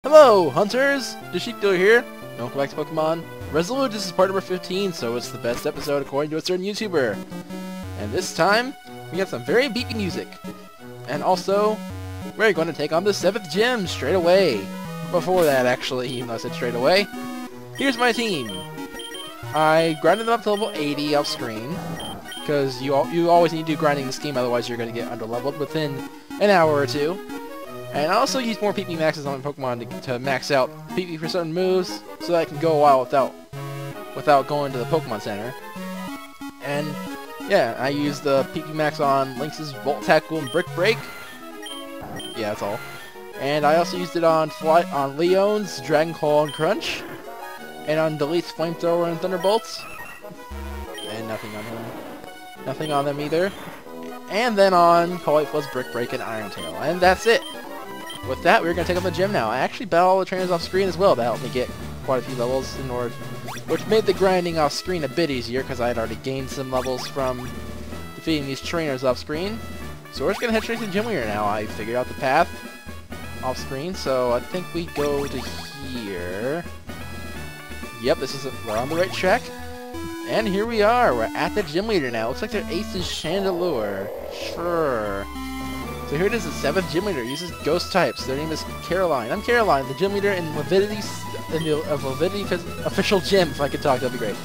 Hello, hunters! DaSheepKiller here. Welcome back to Pokemon Resolute. This is part number 15, so it's the best episode according to a certain YouTuber. And this time, we got some very beepy music. And also, we're going to take on the 7th gym straight away. Before that, actually, even though I said straight away. Here's my team. I grinded them up to level 80 off screen. Because you always need to do grinding this game, otherwise you're going to get underleveled within an hour or two. And I also use more PP maxes on my Pokemon to max out PP for certain moves, so that I can go a while without going to the Pokemon Center. And yeah, I use the PP max on Lynx's Volt Tackle and Brick Break. Yeah, that's all. And I also used it on Leon's Dragon Claw and Crunch, and on Delete's Flamethrower and Thunderbolts. And nothing on him. Nothing on them either. And then on Cauliflower's Brick Break and Iron Tail. And that's it. With that, we're going to take on the gym now. I actually battled all the trainers off screen as well. That helped me get quite a few levels in order, which made the grinding off screen a bit easier because I had already gained some levels from defeating these trainers off screen. So we're just going to head straight to the gym leader now. I figured out the path off screen, so I think we go to here. Yep, we're on the right track. And here we are. We're at the gym leader now. Looks like their ace is Chandelure. Sure. So here it is, the 7th gym leader uses ghost types. Their name is Caroline. I'm Caroline, the gym leader in Levidity's official gym. If I could talk, that'd be great.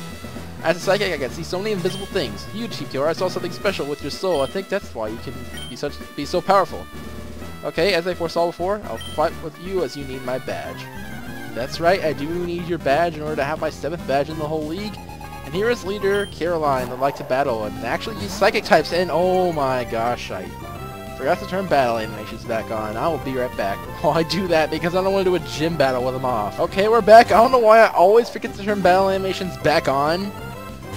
As a psychic, I can see so many invisible things. You, DaSheepKiller, I saw something special with your soul. I think that's why you can be so powerful. Okay, as I foresaw before, I'll fight with you as you need my badge. That's right, I do need your badge in order to have my 7th badge in the whole league. And here is leader Caroline that like to battle and actually use psychic types. And oh my gosh, I forgot to turn battle animations back on. I will be right back. Well, I do that because I don't want to do a gym battle with them off. Okay, we're back. I don't know why I always forget to turn battle animations back on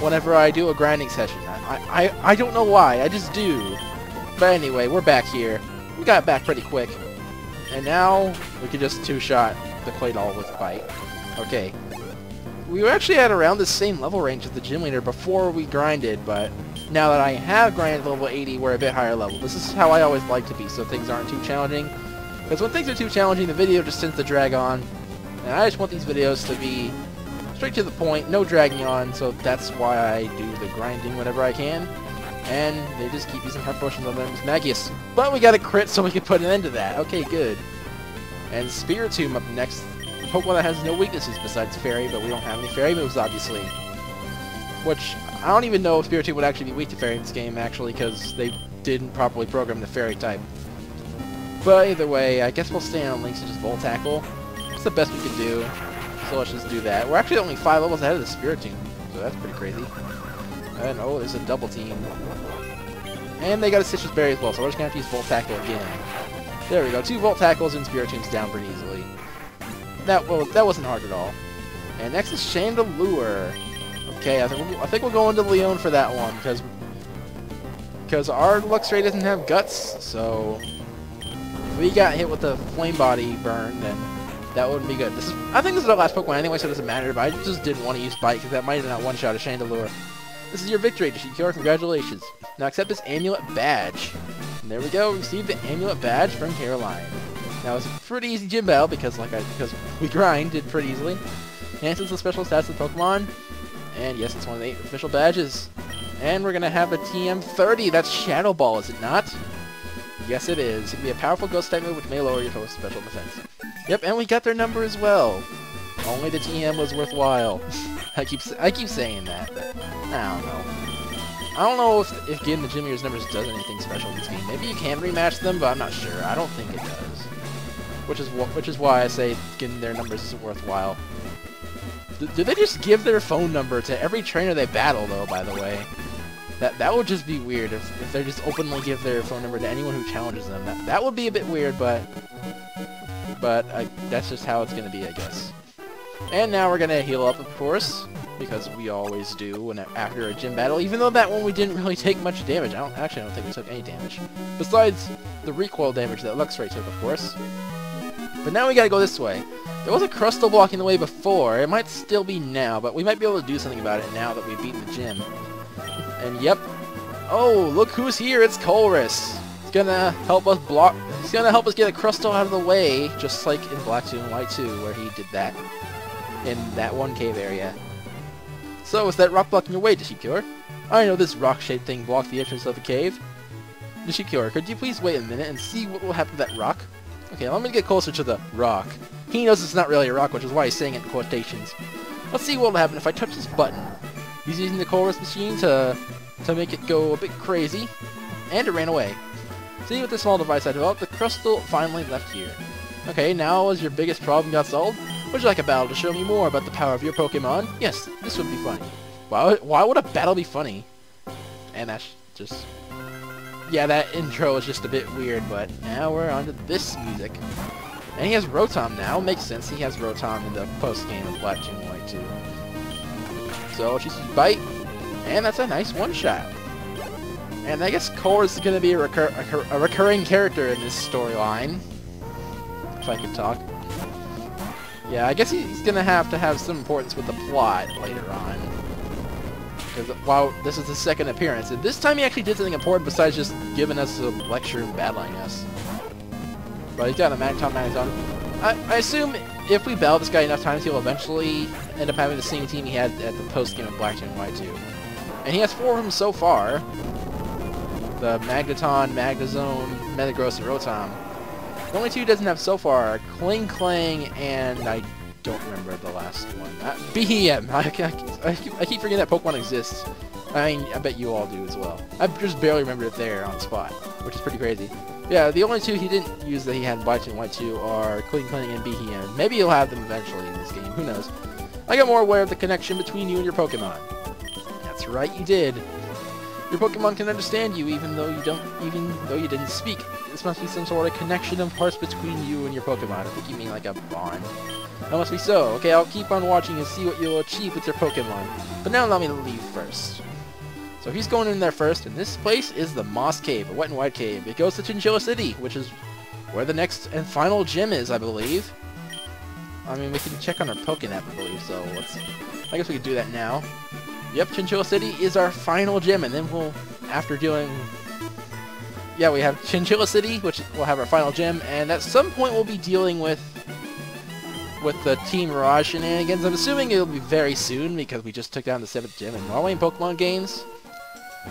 whenever I do a grinding session. I don't know why. I just do. But anyway, we're back here. We got back pretty quick. And now we can just two-shot the Claydol with Bite. Okay. We were actually at around the same level range as the gym leader before we grinded, but now that I have grinded level 80, we're a bit higher level. This is how I always like to be, so things aren't too challenging. Because when things are too challenging, the video just tends to drag on. And I just want these videos to be straight to the point, no dragging on, so that's why I do the grinding whenever I can. And they just keep using hard potions on them as Magius. But we got a crit, so we can put an end to that. Okay, good. And Spiritomb up next. Pokemon that has no weaknesses besides Fairy, but we don't have any Fairy moves, obviously. Which, I don't even know if Spiritomb would actually be weak to Fairy in this game, actually, because they didn't properly program the Fairy type. But either way, I guess we'll stay on Lynx and just Volt Tackle. It's the best we can do, so let's just do that. We're actually only 5 levels ahead of the Spiritomb, so that's pretty crazy. And oh, there's a double team. And they got a Citrus Berry as well, so we're just going to have to use Volt Tackle again. There we go, 2 Volt Tackles and Spiritomb's down pretty easily. That wasn't hard at all. And next is Chandelure. Okay, I think we'll go into Leon for that one because our Luxray doesn't have guts, so if we got hit with the Flame Body burn, then that wouldn't be good. I think this is our last Pokemon anyway, so it doesn't matter. But I just didn't want to use Bite because that might have not one-shot a Chandelure. This is your victory, DaSheepKiller. Congratulations. Now accept this Amulet Badge. And there we go. Receive the Amulet Badge from Caroline. Now it's a pretty easy gym battle because we grinded pretty easily. Enhances the special stats of the Pokemon. And yes, it's one of the 8 official badges. And we're gonna have a TM30. That's Shadow Ball, is it not? Yes, it is. It can be a powerful ghost type move which may lower your total special defense. Yep, and we got their number as well. Only the TM was worthwhile. I keep saying that, but I don't know. I don't know if getting the gym leader's numbers does anything special in this game. Maybe you can rematch them, but I'm not sure. I don't think it does. Which is why I say getting their numbers isn't worthwhile. Do they just give their phone number to every trainer they battle, though, by the way? That would just be weird if they just openly give their phone number to anyone who challenges them. That would be a bit weird, but that's just how it's going to be, I guess. And now we're going to heal up, of course, because we always do after a gym battle, even though that one we didn't really take much damage. I don't think we took any damage. Besides the recoil damage that Luxray took, of course. But now we gotta go this way. There was a Crustle blocking the way before. It might still be now, but we might be able to do something about it now that we've beaten the gym. And yep. Oh, look who's here! It's Colress! It's gonna help us block He's gonna help us get a Crustle out of the way, just like in Black 2 and White 2, where he did that in that one cave area. So, is that rock blocking your way, DaSheepKiller? I know this rock-shaped thing blocked the entrance of the cave. DaSheepKiller, could you please wait a minute and see what will happen to that rock? Okay, let me get closer to the rock. He knows it's not really a rock, which is why he's saying it in quotations. Let's see what will happen if I touch this button. He's using the chorus machine to make it go a bit crazy, and it ran away. See, with this small device I developed, the Crustle finally left here. Okay, now as your biggest problem got solved, would you like a battle to show me more about the power of your Pokémon? Yes, this would be funny. Why would a battle be funny? And that's just... yeah, that intro is just a bit weird, but now we're on to this music. And he has Rotom now. Makes sense, he has Rotom in the post-game of Black 2 and White 2. So, she's Bite, and that's a nice one-shot. And I guess Core is going to be a recurring character in this storyline. If I could talk. Yeah, I guess he's going to have some importance with the plot later on. Because while this is his second appearance, and this time he actually did something important besides just giving us a lecture and battling us. But he's got a Magneton. I assume if we battle this guy enough times, he'll eventually end up having the same team he had at the post-game of Black 2 and White 2. And he has 4 of them so far. The Magneton, Magnezone, Metagross, and Rotom. The only 2 he doesn't have so far are Kling, and I don't remember the last one. BEM! I keep forgetting that Pokemon exists. I mean, I bet you all do as well. I just barely remembered it there on spot, which is pretty crazy. Yeah, the only 2 he didn't use that he had in Black 2 and White 2 are Kling and BEM. Maybe he'll have them eventually in this game, who knows. I got more aware of the connection between you and your Pokemon. That's right, you did. Your Pokemon can understand you even though you didn't speak. This must be some sort of connection of hearts between you and your Pokemon. I think you mean like a bond. That must be so. Okay, I'll keep on watching and see what you'll achieve with your Pokemon. But now allow me to leave first. So he's going in there first, and this place is the Moss Cave, a Wet and Wild Cave. It goes to Chinchilla City, which is where the next and final gym is, I believe. I mean, we can check on our Pokémon, I believe, so I guess we could do that now. Yep, Chinchilla City is our final gym, and then we'll, after doing... yeah, we have Chinchilla City, which will have our final gym, and at some point we'll be dealing with the Team Mirage shenanigans. I'm assuming it'll be very soon, because we just took down the 7th gym, and normally in Pokemon games,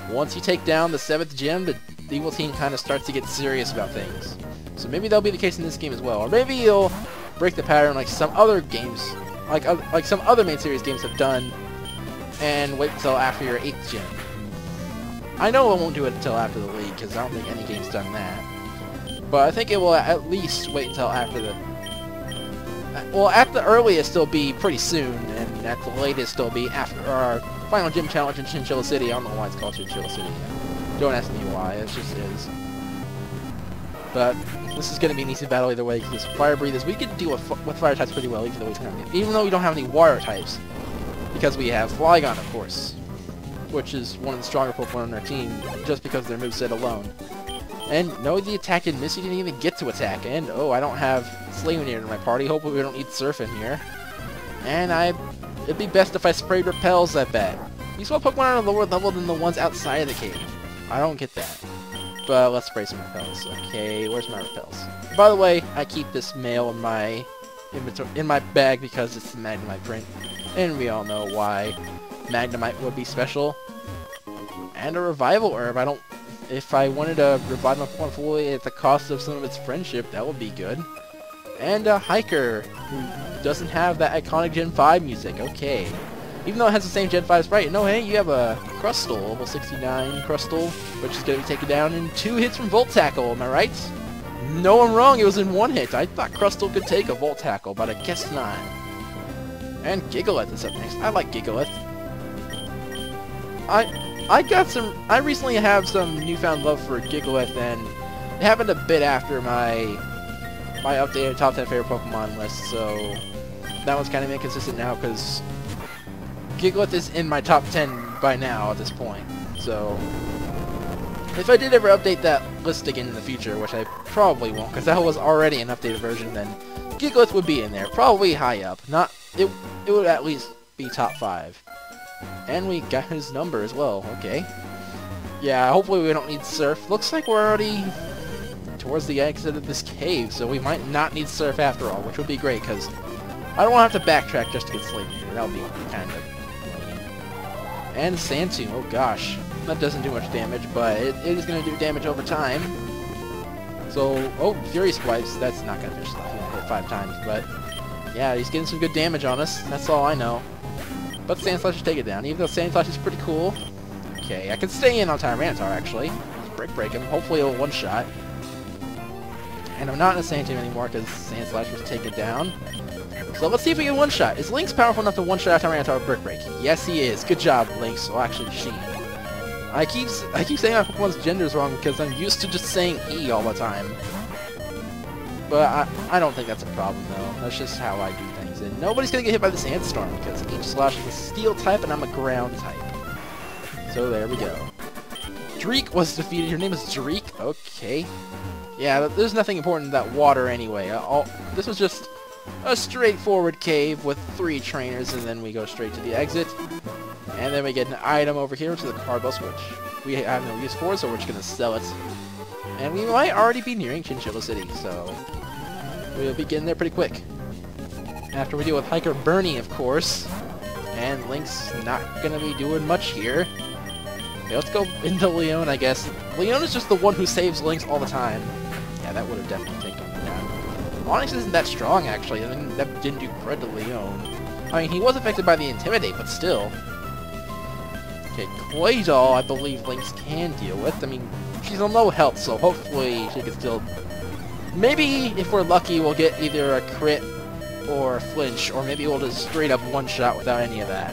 once you take down the 7th gym, the evil team kind of starts to get serious about things. So maybe that'll be the case in this game as well, or maybe you'll break the pattern like some other games, like some other main series games have done, and wait until after your 8th gym. I know it won't do it until after the league, because I don't think any game's done that. But I think it will at least wait until after the... well, at the earliest, it'll be pretty soon, and at the latest, it'll be after our final gym challenge in Chinchilla City. I don't know why it's called Chinchilla City. Don't ask me why, it just is. But this is going to be an easy battle either way, because Fire Breathers, we can deal with fire types pretty well, even though we don't have any water types. Because we have Flygon, of course, which is one of the stronger Pokemon on our team, just because of their moveset alone. And no, the attack didn't miss, he didn't even get to attack, and oh, I don't have Slaymanier in my party, hopefully we don't need Surf in here. And it'd be best if I sprayed Repels, I bet. You saw Pokemon on a lower level than the ones outside of the cave. I don't get that. But let's spray some Repels. Okay, where's my Repels? By the way, I keep this mail in my inventory, in my bag, because it's the Magnemite print. And we all know why Magnemite would be special. And a Revival Herb. If I wanted to revive my Pokemon fully at the cost of some of its friendship, that would be good. And a Hiker, who doesn't have that iconic Gen 5 music. Okay. Even though it has the same Gen 5 sprite. No, hey, you have a Crustle, level 69 Crustle, which is going to be taken down in 2 hits from Volt Tackle, am I right? No, I'm wrong, it was in 1 hit. I thought Crustle could take a Volt Tackle, but I guess not. And Gigalith is up next. I like Gigalith. I recently have some newfound love for Gigalith, and it happened a bit after my updated top 10 favorite Pokemon list, so that one's kind of inconsistent now, because Gigalith is in my top 10 by now at this point. So if I did ever update that list again in the future, which I probably won't, because that was already an updated version, then Gigalith would be in there, probably high up. It would at least be top 5. And we got his number as well, okay. Yeah, hopefully we don't need Surf. Looks like we're already towards the exit of this cave, so we might not need Surf after all, which would be great, because I don't want to have to backtrack just to get Slate here. That would be kind of lame. And Sand Tomb, oh gosh. That doesn't do much damage, but it is going to do damage over time. So, oh, Fury Swipes, that's not going to finish stuff. He's going to hit 5 times, but yeah, he's getting some good damage on us. That's all I know. But Sand Slash should take it down, even though Sand Slash is pretty cool. Okay, I can stay in on Tyranitar, actually. Just break him. Hopefully it'll one-shot. And I'm not in a Sand Tomb anymore because Sand Slash was taken down. So let's see if we can one-shot. Is Lynx powerful enough to one-shot Tyranitar with Brick Break? Yes, he is. Good job, Lynx. Well, actually, she. I keep saying my Pokemon's gender's wrong because I'm used to just saying E all the time. But I don't think that's a problem, though. That's just how I do things. And nobody's going to get hit by the Sandstorm because H-Slash is a Steel type and I'm a Ground type. So there we go. Dreek was defeated. Your name is Dreek? Okay. Yeah, there's nothing important in that water anyway. This was just a straightforward cave with 3 trainers, and then we go straight to the exit. And then we get an item over here, which is a Carbos, which we have no use for, so we're just going to sell it. And we might already be nearing Chinchilla City, so we'll be getting there pretty quick. After we deal with Hiker Bernie, of course. And Link's not going to be doing much here. Okay, let's go into Leon, I guess. Leon is just the one who saves Lynx all the time. Yeah, that would have definitely taken him down. Onix isn't that strong, actually. I mean, that didn't do cred to Leon. I mean, he was affected by the Intimidate, but still. Okay, Claydol, I believe Lynx can deal with. I mean, she's on low health, so hopefully she can still... Maybe, if we're lucky, we'll get either a crit or a flinch, or maybe we'll just straight up one-shot without any of that.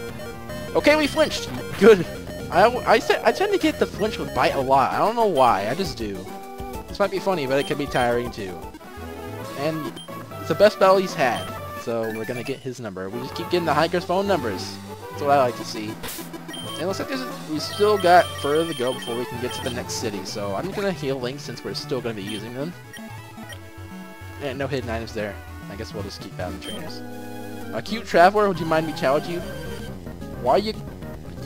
Okay, we flinched! Good! I tend to get the flinch with Bite a lot. I don't know why, I just do. This might be funny, but it can be tiring too. And it's the best battle he's had, so we're gonna get his number. We just keep getting the hiker's phone numbers. That's what I like to see. And it looks like we still got further to go before we can get to the next city, so I'm gonna heal Link since we're still gonna be using them. And no hidden items there. I guess we'll just keep battling trainers. Cute Traveler, would you mind me challenge you? Why are you...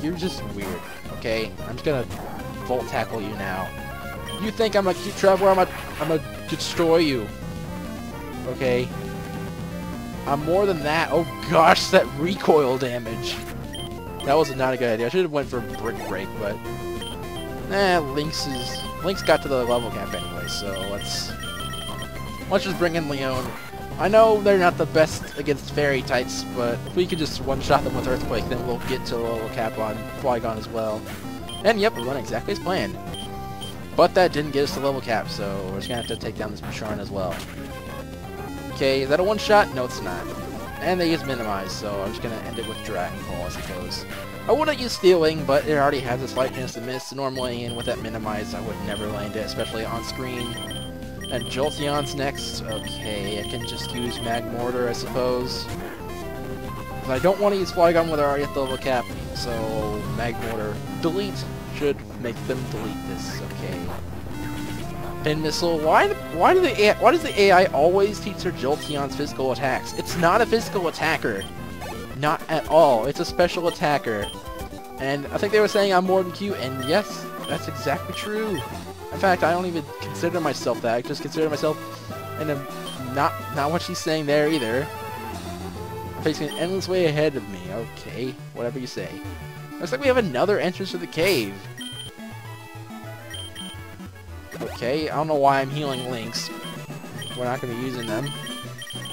You're just weird, okay? I'm just gonna Volt Tackle you now. You think I'm a Cute Traveler, I'm gonna destroy you. Okay? I'm more than that. Oh gosh, that recoil damage. That was not a good idea. I should have went for Brick Break, but... Lynx got to the level cap anyway, so let's just bring in Leon. I know they're not the best against fairy types, but if we could just one-shot them with Earthquake, then we'll get to the level cap on Flygon as well. And yep, we went exactly as planned. But that didn't get us to level cap, so we're just going to have to take down this Bisharn as well. Okay, is that a one-shot? No, it's not. And they use Minimize, so I'm just going to end it with Dragon Ball, I suppose. I wouldn't use Steel Wing, but it already has a slight chance to miss normally, and with that Minimize, I would never land it, especially on screen. And Jolteon's next. Okay, I can just use Magmortar, I suppose. But I don't want to use Flygon when they're already at the level cap, so Magmortar delete should make them delete this. Okay. Pin Missile. Why does the AI always teach their Jolteon's physical attacks? It's not a physical attacker. Not at all. It's a special attacker. And I think they were saying I'm more than cute, and yes, that's exactly true. In fact, I don't even consider myself that. I just consider myself, and I'm not what she's saying there either. Facing an endless way ahead of me. Okay, whatever you say. Looks like we have another entrance to the cave. Okay, I don't know why I'm healing Lynx. We're not going to be using them.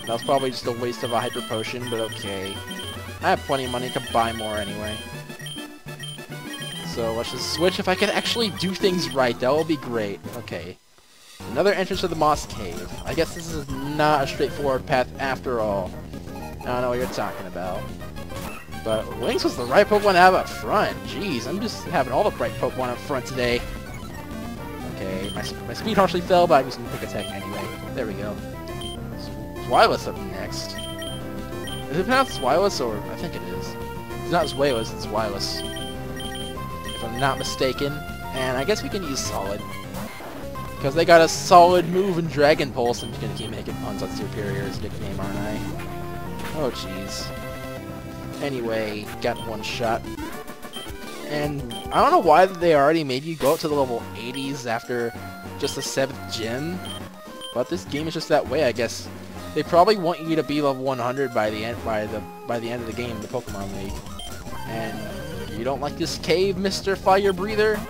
That was probably just a waste of a Hyper Potion, but okay. I have plenty of money to buy more anyway. So let's just switch. If I can actually do things right, that will be great. Okay. Another entrance to the Moss Cave. I guess this is not a straightforward path after all. I don't know what you're talking about. But Lynx was the right Pokemon to have up front. Jeez, I'm just having all the right Pokemon up front today. Okay, my speed harshly fell, but I'm just going to pick attack anyway. There we go. Swilus up next. Is it pronounced Swilus, or... I think it is. It's not Swilus, it's Swilus. If I'm not mistaken. And I guess we can use Solid. Because they got a solid move in Dragon Pulse. I'm just going to keep making puns on Superior's nickname, aren't I? Oh, jeez. Anyway, got one shot. And I don't know why they already made you go up to the level 80s after just the 7th gym. But this game is just that way, I guess. They probably want you to be level 100 by the end of the game, the Pokemon League. And you don't like this cave, Mr. Fire Breather?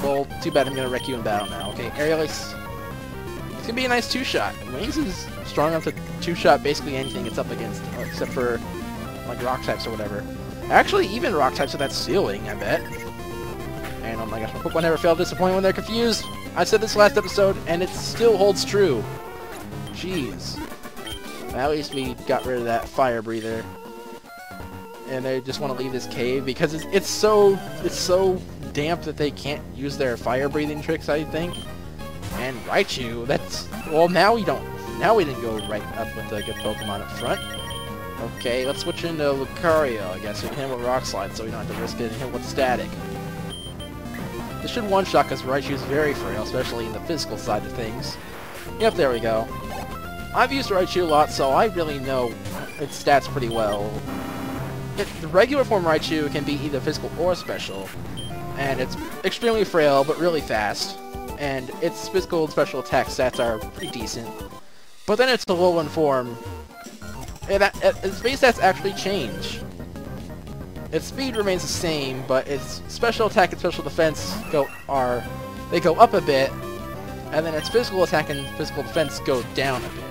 Well, too bad. I'm gonna wreck you in battle now. Okay, Aerial Ace. It's gonna be a nice 2-shot. Wings is strong enough to 2-shot basically anything it's up against, except for like rock types or whatever. Actually, even rock types with that ceiling, I bet. And oh my gosh, my Pokemon never fail to disappoint when they're confused. I said this last episode, and it still holds true. Jeez. At least we got rid of that Fire Breather. And they just want to leave this cave because it's so damp that they can't use their fire breathing tricks, I think. And Raichu, that's... Well, now we don't... Now we didn't go right up with a good Pokemon up front. Okay, let's switch into Lucario, I guess. We can hit with Rock Slide so we don't have to risk getting hit with Static. This should one-shot because Raichu is very frail, especially in the physical side of things. Yep, there we go. I've used Raichu a lot, so I really know its stats pretty well. The regular form Raichu can be either physical or special, and it's extremely frail but really fast, and its physical and special attack stats are pretty decent. But then it's the Alolan form, and its base stats actually change. Its speed remains the same, but its special attack and special defense go up a bit, and then its physical attack and physical defense go down a bit.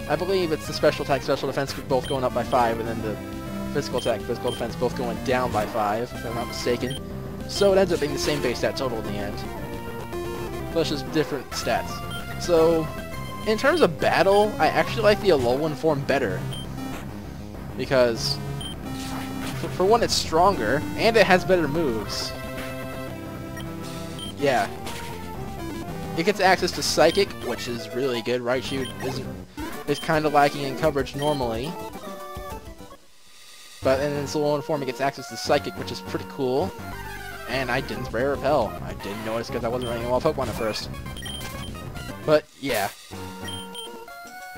I believe it's the special attack, special defense both going up by 5, and then the physical attack, physical defense both going down by 5, if I'm not mistaken. So it ends up being the same base stat total in the end. Plus just different stats. So, in terms of battle, I actually like the Alolan form better. Because, for one, it's stronger, and it has better moves. Yeah. It gets access to Psychic, which is really good. Raichu is kind of lacking in coverage normally. But in its Alolan form, it gets access to Psychic, which is pretty cool. And I didn't spray Repel. I didn't notice because I wasn't running a wild Pokemon at first. But, yeah.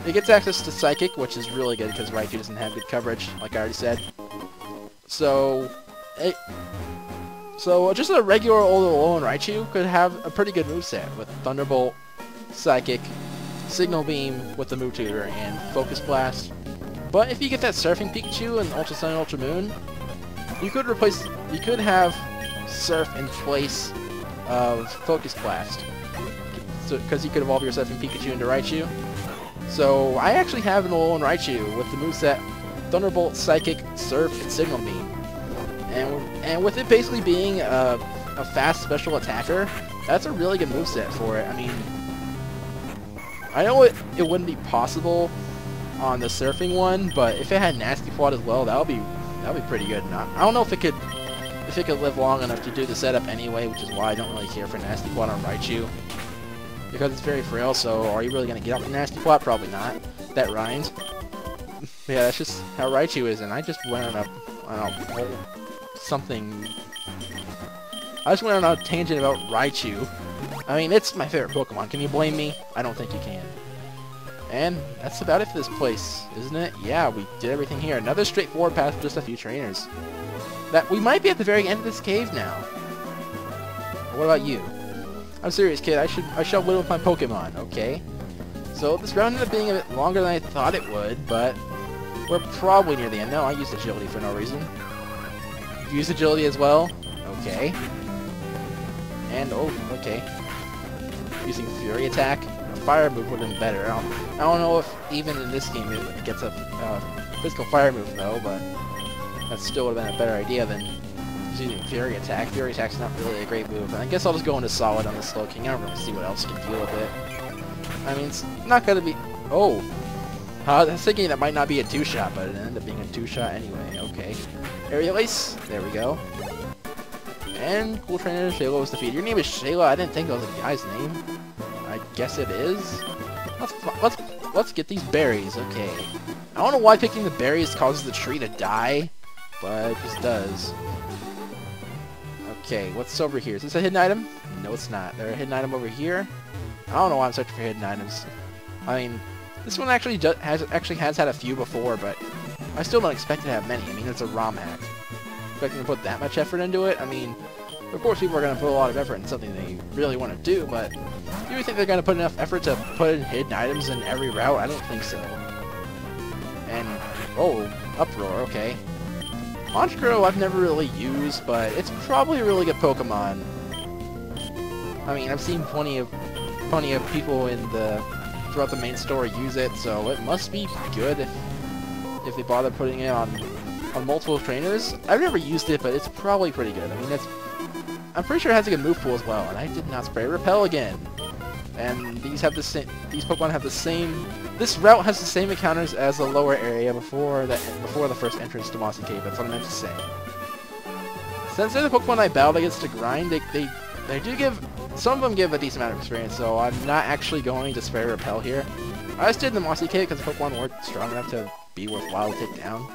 It gets access to Psychic, which is really good because Raichu doesn't have good coverage, like I already said. So just a regular old Alolan Raichu could have a pretty good moveset with Thunderbolt, Psychic, Signal Beam with the Move Tutor, and Focus Blast. But if you get that Surfing Pikachu in Ultra Sun and Ultra Moon, you could have Surf in place of Focus Blast. Because you could evolve your Surfing Pikachu into Raichu. So I actually have an Alolan Raichu with the moveset Thunderbolt, Psychic, Surf, and Signal Beam. And with it basically being a fast special attacker, that's a really good moveset for it. I mean, I know it wouldn't be possible on the surfing one, but if it had Nasty Plot as well, that would be pretty good. And I don't know if it could live long enough to do the setup anyway, which is why I don't really care for Nasty Plot on Raichu. Because it's very frail, so are you really going to get up to Nasty Plot? Probably not. That rhymes. Yeah, that's just how Raichu is, and I just went on I just went on a tangent about Raichu. I mean, it's my favorite Pokemon. Can you blame me? I don't think you can. And that's about it for this place, isn't it? Yeah, we did everything here. Another straightforward path with just a few trainers. We might be at the very end of this cave now. What about you? I'm serious, kid. I shall win with my Pokemon, okay? So this round ended up being a bit longer than I thought it would, but we're probably near the end. No, I used Agility for no reason. You use Agility as well? Okay. And, oh, okay. Using Fury Attack. A Fire move would have been better. I don't know if even in this game it gets a physical Fire move, though, but that still would have been a better idea than using Fury Attack. Fury Attack's not really a great move. I guess I'll just go into Solid on the Slow King. I don't really see what else can deal with it. I mean, it's not going to be... Oh! I was thinking that might not be a 2-shot, but it ended up being a 2-shot anyway. Okay. Aerial Ace. There we go. And cool trainer, Shayla was defeated. Your name is Shayla? I didn't think that was a guy's name. I guess it is. Let's get these berries. Okay. I don't know why picking the berries causes the tree to die, but it just does. Okay, what's over here? Is this a hidden item? No, it's not. There's a hidden item over here. I don't know why I'm searching for hidden items. I mean, this one actually has had a few before, but I still don't expect it to have many. I mean, it's a ROM hack. Expecting to put that much effort into it? I mean, Of course, people are going to put a lot of effort in something they really want to do, but do you think they're going to put enough effort to put in hidden items in every route? I don't think so. And, oh, Uproar, okay. Honchkrow I've never really used, but it's probably a really good Pokemon. I mean, I've seen plenty of people throughout the main store use it, so it must be good if they bother putting it on multiple trainers. I've never used it, but it's probably pretty good. I mean, I'm pretty sure it has a good move pool as well, and I did not spray Repel again. And these Pokemon have the same. This route has the same encounters as the lower area before the first entrance to Mossy Cave. That's what I meant to say. Since they're the Pokemon I battled against to grind, they do give. Some of them give a decent amount of experience, so I'm not actually going to spray Repel here. I just did the Mossy Cave because the Pokemon weren't strong enough to be worthwhile to take down.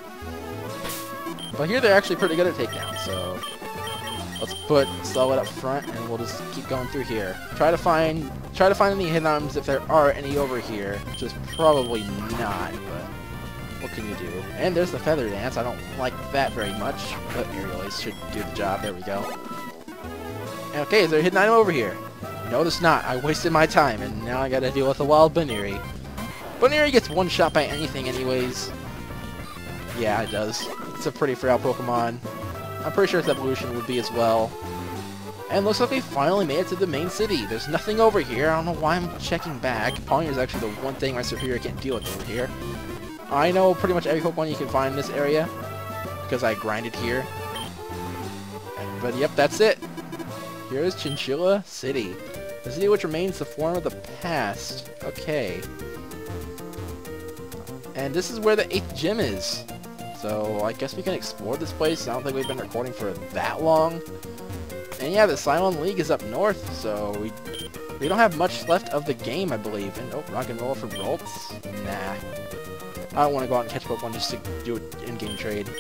But here they're actually pretty good at takedown, so let's put Slowet up front, and we'll just keep going through here. Try to find any hidden items if there are any over here, which is probably not, but what can you do? And there's the Feather Dance. I don't like that very much, but Aerial Ace should do the job. There we go. Okay, is there a hidden item over here? No, there's not. I wasted my time, and now I gotta deal with a wild Baneri. Baneri gets one shot by anything anyways. Yeah, it does. It's a pretty frail Pokemon. I'm pretty sure its evolution would be as well. And looks like we finally made it to the main city. There's nothing over here. I don't know why I'm checking back. Pawniard is actually the one thing my superior can't deal with over here. I know pretty much every Pokemon you can find in this area because I grinded here. But yep, that's it. Here's Chinchilla City. The city which remains the form of the past. Okay. And this is where the 8th gym is. So I guess we can explore this place. I don't think we've been recording for that long. And yeah, the Cylon League is up north, so we don't have much left of the game, I believe. And oh, Rock and Roll for Rolts? Nah. I don't want to go out and catch Pokemon just to do an in-game trade.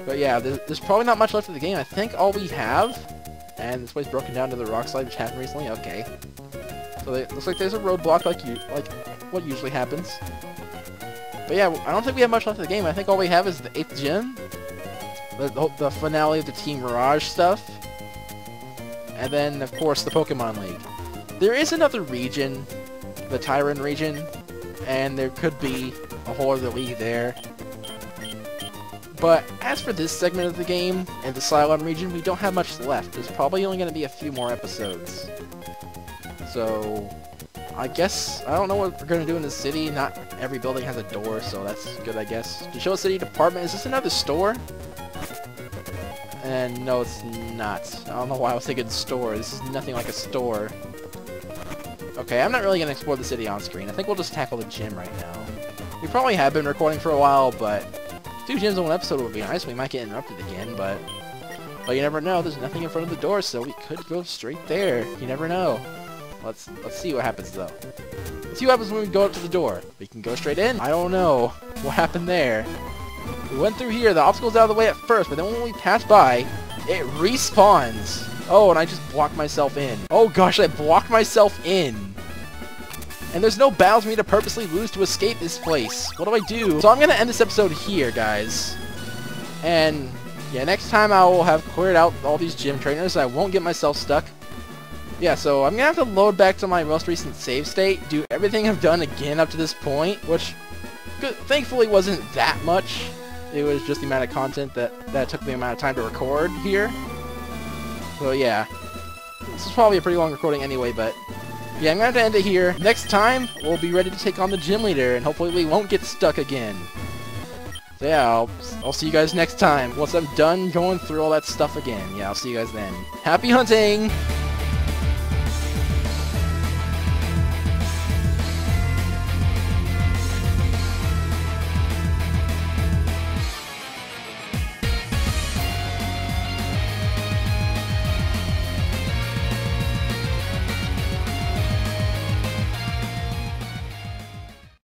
But yeah, there's probably not much left of the game. I think all we have, and this place broken down to the rock slide which happened recently. Okay. So it looks like there's a roadblock like what usually happens. But yeah, I don't think we have much left of the game. I think all we have is the 8th gym, the finale of the Team Mirage stuff, and then of course the Pokemon League. There is another region, the Tyran region, and there could be a whole other league there. But as for this segment of the game and the Cylon region, we don't have much left. There's probably only going to be a few more episodes. So I guess, I don't know what we're going to do in the city. Not every building has a door, so that's good, I guess. Chinchilla City Department, is this another store? And no, it's not. I don't know why I was thinking store. This is nothing like a store. Okay, I'm not really going to explore the city on screen. I think we'll just tackle the gym right now. We probably have been recording for a while, but 2 gyms in one episode would be nice. We might get interrupted again, but you never know. There's nothing in front of the door, so we could go straight there. You never know. Let's see what happens though. Let's see what happens when we go up to the door. We can go straight in. I don't know what happened there. We went through here. The obstacle's out of the way at first, but then when we pass by, it respawns. Oh, and I just blocked myself in. Oh gosh, I blocked myself in. And there's no battles for me to purposely lose to escape this place. What do I do? So I'm going to end this episode here, guys. And yeah, next time I will have cleared out all these gym trainers. I won't get myself stuck. Yeah, so I'm going to have to load back to my most recent save state, do everything I've done again up to this point, which thankfully wasn't that much. It was just the amount of content that took the amount of time to record here. So yeah, this is probably a pretty long recording anyway, but yeah, I'm going to have to end it here. Next time, we'll be ready to take on the gym leader, and hopefully we won't get stuck again. So yeah, I'll see you guys next time. Once I'm done going through all that stuff again. Yeah, I'll see you guys then. Happy hunting!